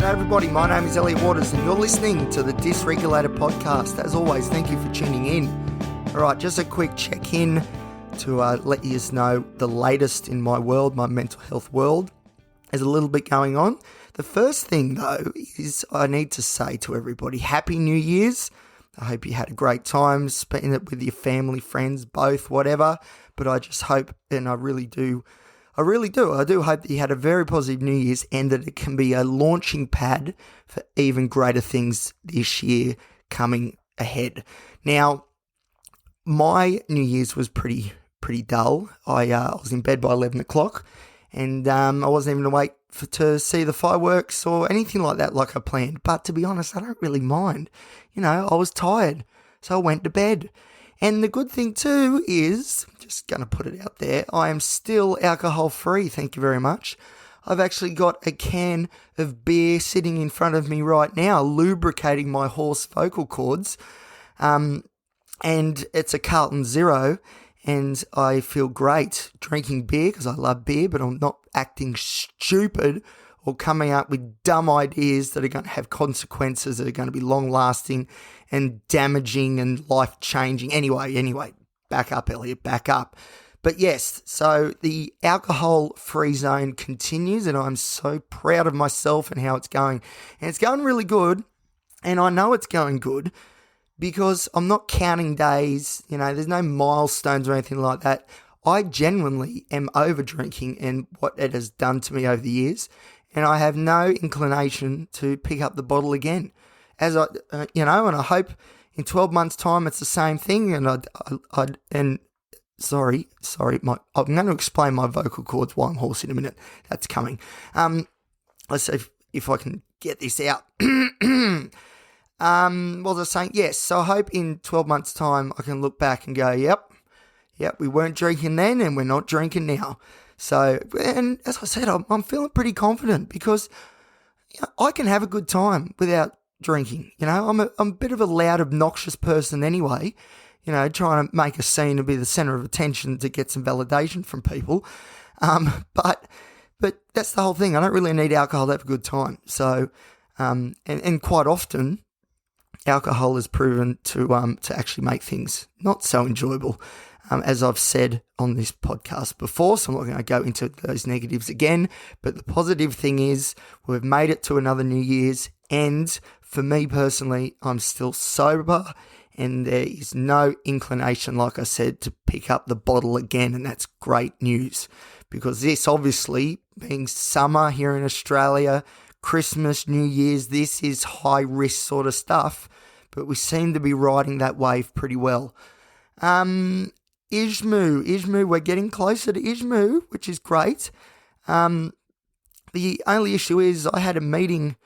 G'day everybody, my name is Elliot Waters and you're listening to the Dysregulated podcast. As always, thank you for tuning in. Alright, just a quick check-in to let you know the latest in my world, my mental health world. There's a little bit going on. The first thing though is I need to say to everybody, Happy New Year's. I hope you had a great time spending it with your family, friends, both, whatever. But I just hope, and I do hope that you had a very positive New Year's and that it can be a launching pad for even greater things this year coming ahead. Now, my New Year's was pretty dull. I was in bed by 11 o'clock and I wasn't even awake to see the fireworks or anything like that like I planned. But to be honest, I don't really mind. I was tired, so I went to bed. And the good thing too is, just going to put it out there, I am still alcohol free, thank you very much. I've actually got a can of beer sitting in front of me right now, lubricating my hoarse vocal cords. And it's a Carlton Zero, and I feel great drinking beer because I love beer, but I'm not acting stupid or coming up with dumb ideas that are going to have consequences that are going to be long-lasting and damaging and life-changing. Anyway, back up, Elliot, back up. But yes, so the alcohol-free zone continues, and I'm so proud of myself and how it's going. And it's going really good, and I know it's going good because I'm not counting days. There's no milestones or anything like that. I genuinely am over-drinking and what it has done to me over the years, and I have no inclination to pick up the bottle again. And I hope in 12 months' time it's the same thing. And sorry, I'm going to explain my vocal cords while I'm hoarse in a minute. That's coming. Let's see if I can get this out. What was I saying? Yes. So I hope in 12 months' time I can look back and go, yep, we weren't drinking then and we're not drinking now. So, and as I said, I'm feeling pretty confident because I can have a good time without drinking. I'm a bit of a loud, obnoxious person anyway, trying to make a scene and be the center of attention to get some validation from people. But that's the whole thing. I don't really need alcohol to have a good time. So, and quite often, alcohol is proven to actually make things not so enjoyable. As I've said on this podcast before, so I'm not going to go into those negatives again, but the positive thing is we've made it to another New Year's, and for me personally, I'm still sober, and there is no inclination, like I said, to pick up the bottle again, and that's great news, because this obviously, being summer here in Australia, Christmas, New Year's, this is high-risk sort of stuff, but we seem to be riding that wave pretty well. Ijmu, we're getting closer to Ijmu, which is great. The only issue is I had a meeting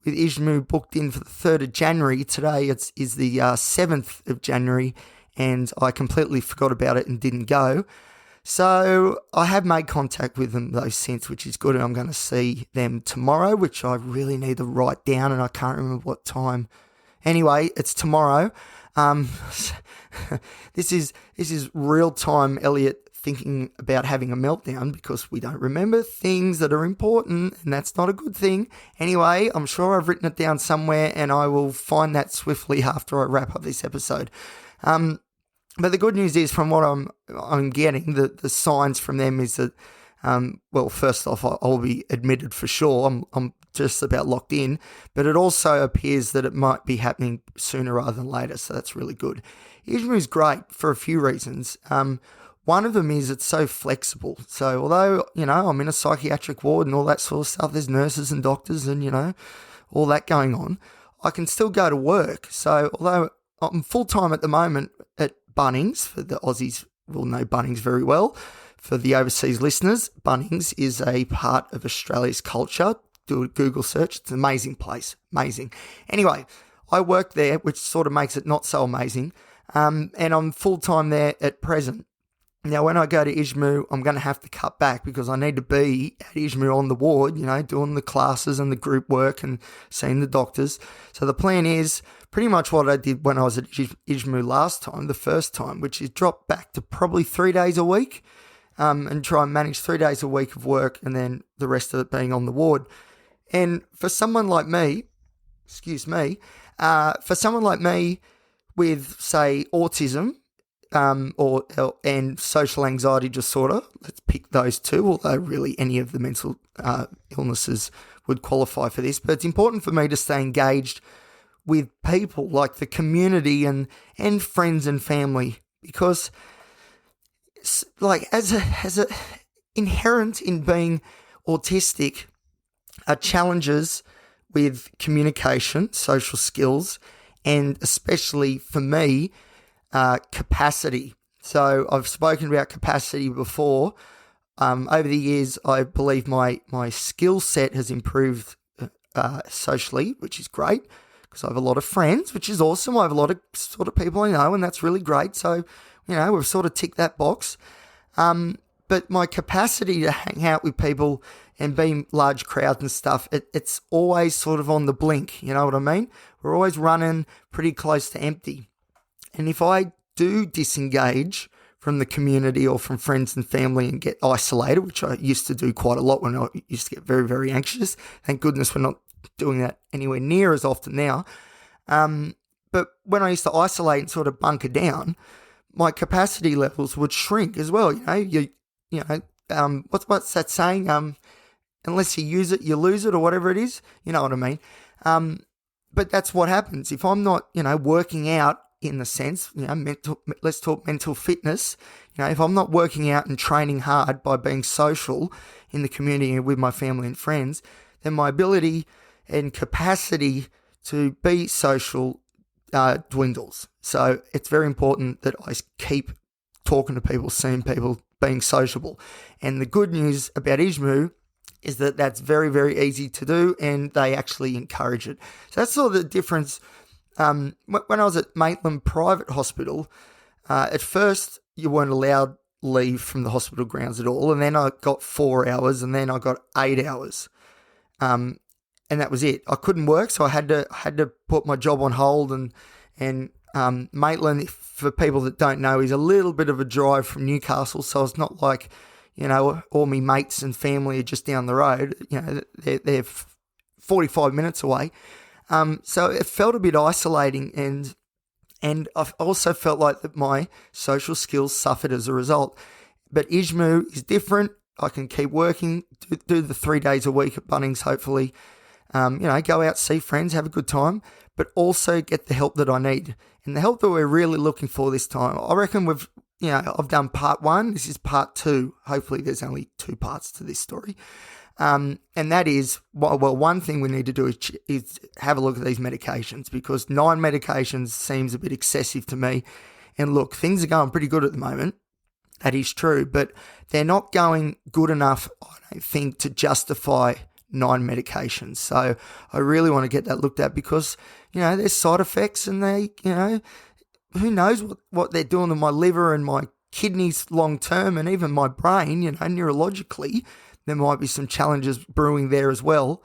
with Ijmu booked in for the 3rd of January. Today is the 7th of January, and I completely forgot about it and didn't go. So I have made contact with them though since, which is good, and I'm going to see them tomorrow, which I really need to write down, and I can't remember what time. Anyway, it's tomorrow. This is real time Elliot thinking about having a meltdown because we don't remember things that are important, and that's not a good thing. Anyway, I'm sure I've written it down somewhere, and I will find that swiftly after I wrap up this episode. But the good news is, from what I'm getting, the signs from them is that, first off, I'll be admitted for sure. I'm just about locked in, but it also appears that it might be happening sooner rather than later, so that's really good. Ijmu is great for a few reasons. One of them is it's so flexible. So although, I'm in a psychiatric ward and all that sort of stuff, there's nurses and doctors and, all that going on, I can still go to work. So although I'm full-time at the moment at Bunnings, for the Aussies will know Bunnings very well. For the overseas listeners, Bunnings is a part of Australia's culture. Do a Google search. It's an amazing place. Amazing. Anyway, I work there, which sort of makes it not so amazing. And I'm full-time there at present. Now, when I go to Ijmu, I'm going to have to cut back because I need to be at Ijmu on the ward, doing the classes and the group work and seeing the doctors. So the plan is pretty much what I did when I was at Ijmu last time, the first time, which is drop back to probably 3 days a week and try and manage 3 days a week of work and then the rest of it being on the ward. And for someone like me, for someone like me with, say, autism, and social anxiety disorder, let's pick those two, although really any of the mental illnesses would qualify for this. But it's important for me to stay engaged with people, like the community and friends and family, because like as a inherent in being autistic are challenges with communication, social skills, and especially for me, capacity. So I've spoken about capacity before. Over the years, I believe my skill set has improved socially, which is great because I have a lot of friends, which is awesome. I have a lot of sort of people I know, and that's really great. So, we've sort of ticked that box. But my capacity to hang out with people and be in large crowds and stuff, it's always sort of on the blink. You know what I mean? We're always running pretty close to empty. And if I do disengage from the community or from friends and family and get isolated, which I used to do quite a lot when I used to get very, very anxious. Thank goodness we're not doing that anywhere near as often now. But when I used to isolate and sort of bunker down, my capacity levels would shrink as well. What's that saying? Unless you use it, you lose it, or whatever it is. You know what I mean? But that's what happens if I'm not, working out. In the sense, let's talk mental fitness. If I'm not working out and training hard by being social in the community and with my family and friends, then my ability and capacity to be social dwindles. So it's very important that I keep talking to people, seeing people, being sociable. And the good news about ISMU is that that's very, very easy to do, and they actually encourage it. So that's sort of the difference. When I was at Maitland Private Hospital, at first you weren't allowed leave from the hospital grounds at all, and then I got 4 hours, and then I got 8 hours, and that was it. I couldn't work, so I had to put my job on hold. And Maitland, for people that don't know, is a little bit of a drive from Newcastle, so it's not like all my mates and family are just down the road. They're 45 minutes away. So it felt a bit isolating, and I also felt like that my social skills suffered as a result. But ISMU is different. I can keep working, do the 3 days a week at Bunnings, hopefully, go out, see friends, have a good time, but also get the help that I need. And the help that we're really looking for this time, I reckon I've done part 1. This is part 2. Hopefully there's only 2 parts to this story. And that is, one thing we need to do is have a look at these medications, because 9 medications seems a bit excessive to me. And look, things are going pretty good at the moment. That is true, but they're not going good enough, I don't think, to justify 9 medications. So I really want to get that looked at, because, there's side effects, and they, who knows what they're doing to my liver and my kidneys long term, and even my brain, neurologically. There might be some challenges brewing there as well,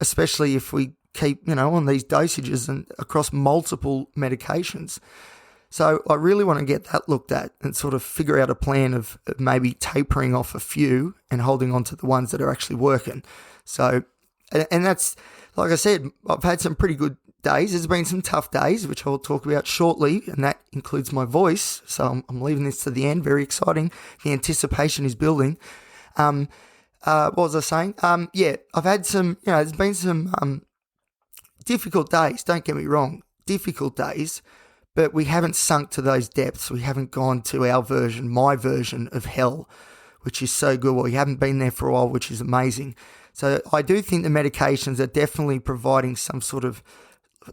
especially if we keep, on these dosages and across multiple medications. So I really want to get that looked at and sort of figure out a plan of maybe tapering off a few and holding on to the ones that are actually working. So, and that's, like I said, I've had some pretty good days. There's been some tough days, which I'll talk about shortly, and that includes my voice. So I'm leaving this to the end. Very exciting. The anticipation is building. What was I saying? I've had some, there's been some difficult days, don't get me wrong, difficult days, but we haven't sunk to those depths. We haven't gone to my version of hell, which is so good. Well, we haven't been there for a while, which is amazing. So I do think the medications are definitely providing some sort of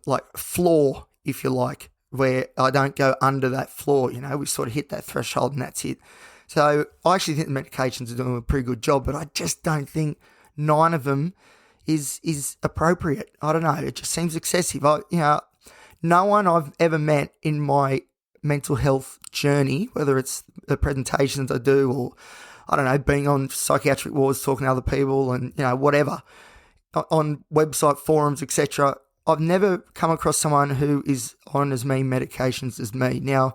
like floor, if you like, where I don't go under that floor. We sort of hit that threshold and that's it. So I actually think the medications are doing a pretty good job, but I just don't think 9 of them is appropriate. I don't know. It just seems excessive. No one I've ever met in my mental health journey, whether it's the presentations I do or, I don't know, being on psychiatric wards, talking to other people and, whatever, on website forums, etc., I've never come across someone who is on as many medications as me. Now,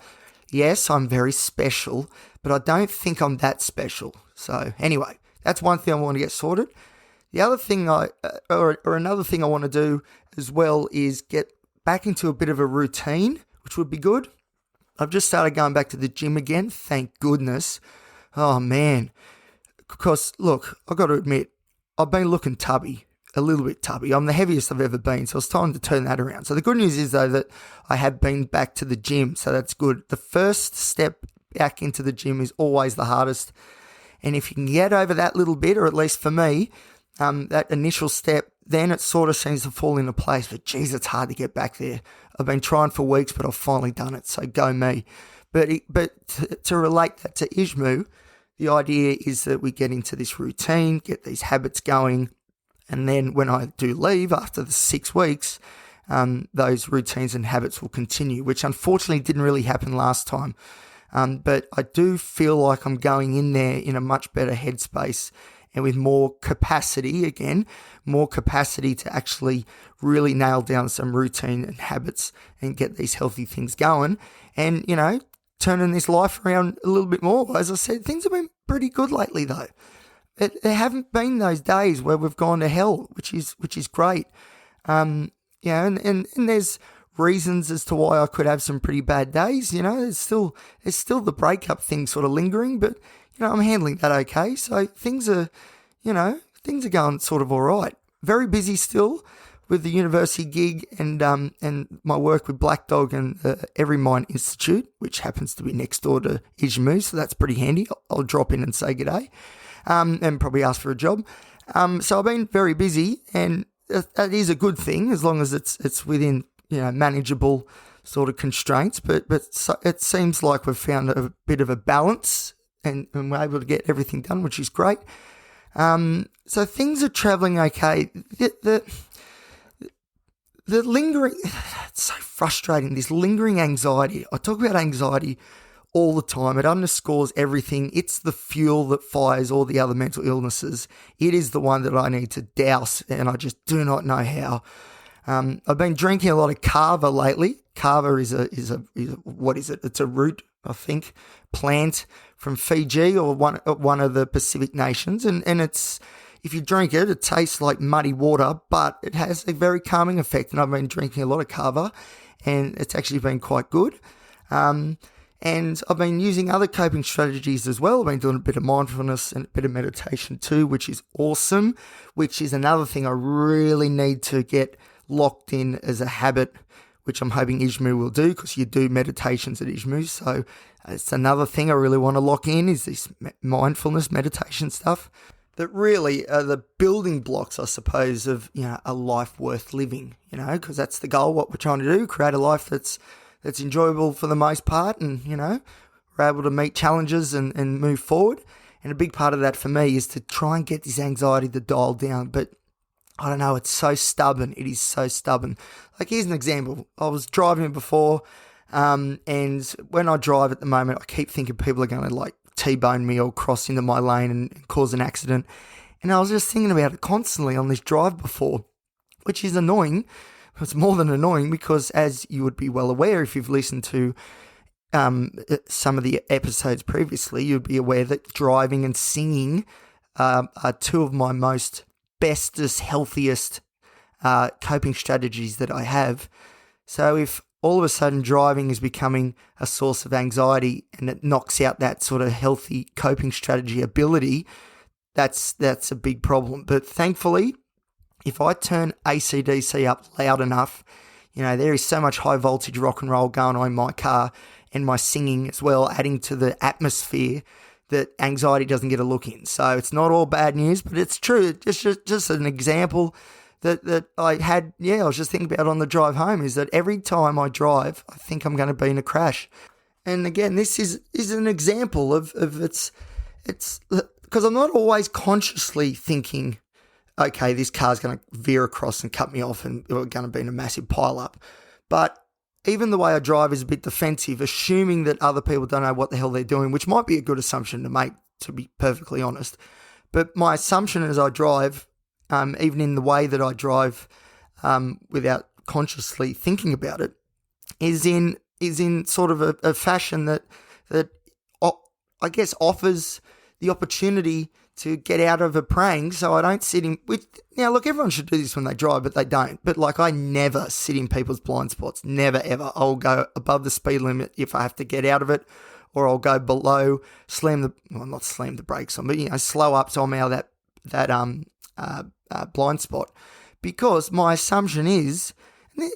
yes, I'm very special, but I don't think I'm that special. So anyway, that's one thing I want to get sorted. The other thing or another thing I want to do as well is get back into a bit of a routine, which would be good. I've just started going back to the gym again, thank goodness. Oh man, because look, I've got to admit, I've been looking tubby, a little bit tubby. I'm the heaviest I've ever been, so it's time to turn that around. So the good news is though that I have been back to the gym, so that's good. The first step back into the gym is always the hardest. And if you can get over that little bit, or at least for me, that initial step, then it sort of seems to fall into place. But geez, it's hard to get back there. I've been trying for weeks, but I've finally done it. So go me. But to relate that to Ishmu, the idea is that we get into this routine, get these habits going, and then when I do leave after the 6 weeks, those routines and habits will continue, which unfortunately didn't really happen last time. But I do feel like I'm going in there in a much better headspace and with more capacity to actually really nail down some routine and habits and get these healthy things going. And, turning this life around a little bit more. As I said, things have been pretty good lately though. There haven't been those days where we've gone to hell, which is great. And there's reasons as to why I could have some pretty bad days. There's still the breakup thing sort of lingering, but I'm handling that okay. So things are going sort of all right. Very busy still with the university gig and my work with Black Dog and the Every Mind Institute, which happens to be next door to Ishmu, so that's pretty handy. I'll drop in and say g'day, and probably ask for a job. So I've been very busy, and that is a good thing as long as it's within manageable sort of constraints. But so it seems like we've found a bit of a balance, and we're able to get everything done, which is great. So things are travelling okay. The lingering, it's so frustrating, this lingering anxiety. I talk about anxiety all the time. It underscores everything. It's the fuel that fires all the other mental illnesses. It is the one that I need to douse, and I just do not know how. I've been drinking a lot of kava lately. Kava is what is it? It's a root, I think, plant from Fiji or one of the Pacific nations, and it's, if you drink it, it tastes like muddy water, but it has a very calming effect. And I've been drinking a lot of kava, and it's actually been quite good. And I've been using other coping strategies as well. I've been doing a bit of mindfulness and a bit of meditation too, which is awesome, which is another thing I really need to get locked in as a habit, which I'm hoping Ishmu will do, because you do meditations at Ishmu. So it's another thing I really want to lock in, is this mindfulness meditation stuff that really are the building blocks, I suppose, of a life worth living, because that's the goal, what we're trying to do, create a life that's enjoyable for the most part, and we're able to meet challenges and move forward. And a big part of that for me is to try and get this anxiety to dial down. But I don't know, it's so stubborn. It is so stubborn. Like, here's an example. I was driving before, and when I drive at the moment, I keep thinking people are going to T-bone me or cross into my lane and cause an accident. And I was just thinking about it constantly on this drive before, which is annoying. It's more than annoying, because as you would be well aware if you've listened to some of the episodes previously, you'd be aware that driving and singing are two of my most bestest, healthiest coping strategies that I have. So if all of a sudden driving is becoming a source of anxiety and it knocks out that sort of healthy coping strategy ability, that's a big problem. But thankfully, if I turn AC/DC up loud enough, there is so much high voltage rock and roll going on in my car, and my singing as well, adding to the atmosphere, that anxiety doesn't get a look in. So it's not all bad news, but it's true. It's just an example that I had, I was just thinking about on the drive home, is that every time I drive, I think I'm going to be in a crash. And again, this is an example of it's because I'm not always consciously thinking, okay, this car's going to veer across and cut me off and we're going to be in a massive pile up. But even the way I drive is a bit defensive, assuming that other people don't know what the hell they're doing, which might be a good assumption to make, to be perfectly honest. But my assumption as I drive, even in the way that I drive, without consciously thinking about it, is in sort of a fashion that I guess offers the opportunity to get out of a praying, so I don't sit in. Now, look, everyone should do this when they drive, but they don't. But like, I never sit in people's blind spots. Never, ever. I'll go above the speed limit if I have to get out of it, or I'll go below, not slam the brakes on, but slow up so I'm out of that blind spot. Because my assumption is,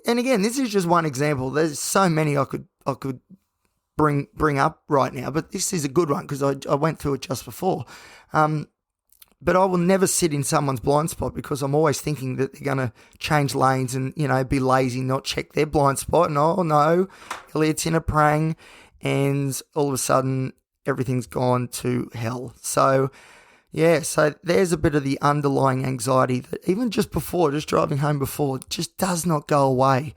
and again, this is just one example. There's so many I could bring up right now, but this is a good one because I went through it just before. But I will never sit in someone's blind spot because I'm always thinking that they're going to change lanes and, be lazy, not check their blind spot. And, oh, no, Elliot's in a prang and all of a sudden everything's gone to hell. So, yeah, so there's a bit of the underlying anxiety that even just driving home before, just does not go away.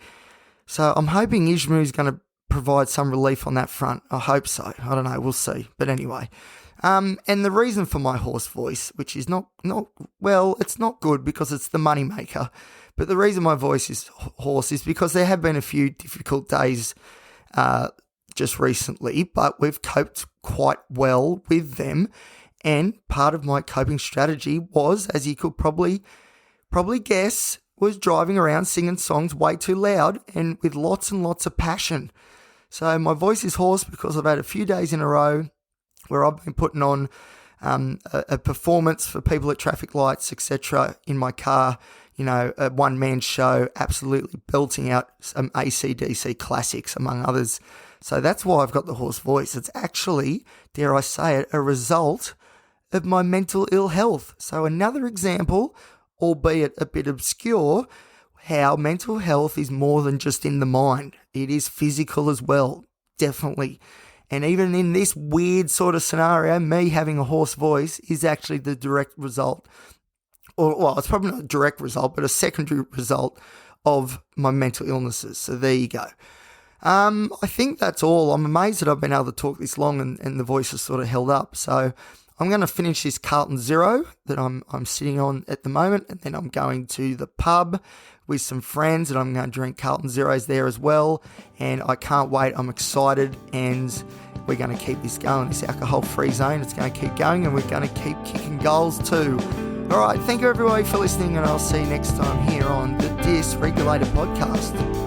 So I'm hoping Ishmu is going to provide some relief on that front. I hope so. I don't know. We'll see. But anyway. And the reason for my hoarse voice, which is it's not good because it's the money maker, but the reason my voice is hoarse is because there have been a few difficult days just recently, but we've coped quite well with them. And part of my coping strategy was, as you could probably guess, was driving around singing songs way too loud and with lots and lots of passion. So my voice is hoarse because I've had a few days in a row where I've been putting on a performance for people at traffic lights, etc. in my car, a one-man show, absolutely belting out some AC/DC classics, among others. So that's why I've got the hoarse voice. It's actually, dare I say it, a result of my mental ill health. So another example, albeit a bit obscure, how mental health is more than just in the mind. It is physical as well, definitely. And even in this weird sort of scenario, me having a hoarse voice is actually the direct result, it's probably not a direct result, but a secondary result of my mental illnesses. So there you go. I think that's all. I'm amazed that I've been able to talk this long and the voice has sort of held up. So I'm going to finish this Carlton Zero that I'm sitting on at the moment, and then I'm going to the pub with some friends, and I'm going to drink Carlton Zeros there as well. And I can't wait. I'm excited, and we're going to keep this going, this alcohol-free zone. It's going to keep going, and we're going to keep kicking goals too. All right, thank you everybody for listening, and I'll see you next time here on the Dysregulated podcast.